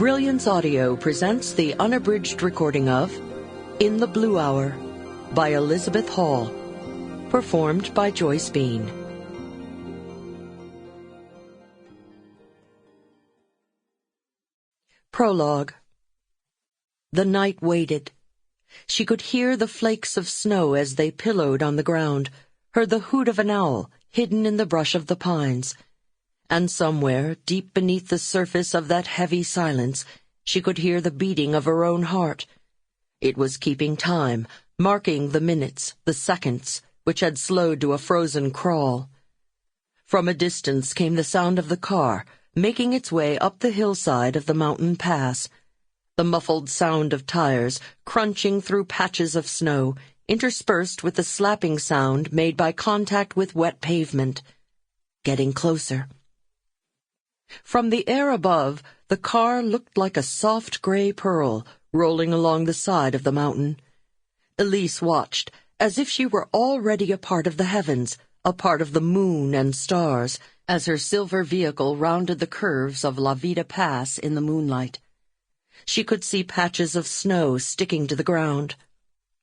Brilliance Audio presents the unabridged recording of In the Blue Hour by Elizabeth Hall, performed by Joyce Bean. Prologue. The night waited. She could hear the flakes of snow as they pillowed on the ground, heard the hoot of an owl hidden in the brush of the pines, and somewhere, deep beneath the surface of that heavy silence, she could hear the beating of her own heart. It was keeping time, marking the minutes, the seconds, which had slowed to a frozen crawl. From a distance came the sound of the car, making its way up the hillside of the mountain pass, the muffled sound of tires crunching through patches of snow, interspersed with the slapping sound made by contact with wet pavement. Getting closer. From the air above, the car looked like a soft gray pearl rolling along the side of the mountain. Elise watched, as if she were already a part of the heavens, a part of the moon and stars, as her silver vehicle rounded the curves of La Vida Pass in the moonlight. She could see patches of snow sticking to the ground.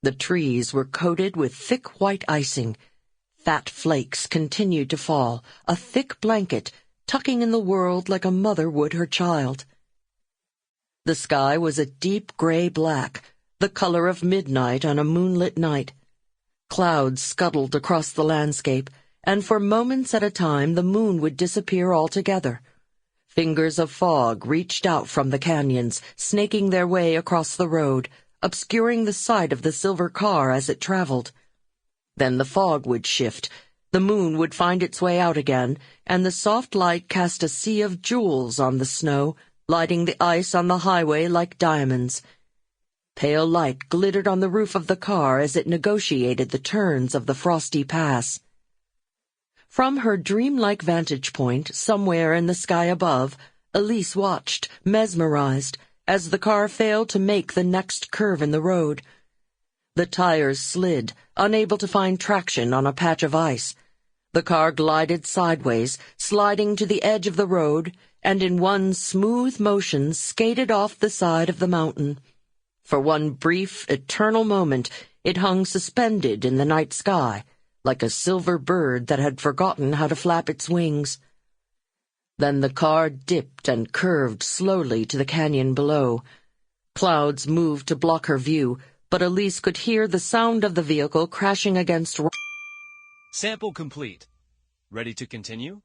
The trees were coated with thick white icing. Fat flakes continued to fall, a thick blanket, tucking in the world like a mother would her child. The sky was a deep gray black, the color of midnight on a moonlit night. Clouds scuttled across the landscape, and for moments at a time the moon would disappear altogether. Fingers of fog reached out from the canyons, snaking their way across the road, obscuring the sight of the silver car as it traveled. Then the fog would shift, the moon would find its way out again, and the soft light cast a sea of jewels on the snow, lighting the ice on the highway like diamonds. Pale light glittered on the roof of the car as it negotiated the turns of the frosty pass. From her dreamlike vantage point, somewhere in the sky above, Elise watched, mesmerized, as the car failed to make the next curve in the road. The tires slid, unable to find traction on a patch of ice. The car glided sideways, sliding to the edge of the road, and in one smooth motion skated off the side of the mountain. For one brief, eternal moment, it hung suspended in the night sky, like a silver bird that had forgotten how to flap its wings. Then the car dipped and curved slowly to the canyon below. Clouds moved to block her view, but Elise could hear the sound of the vehicle crashing against... Sample complete. Ready to continue?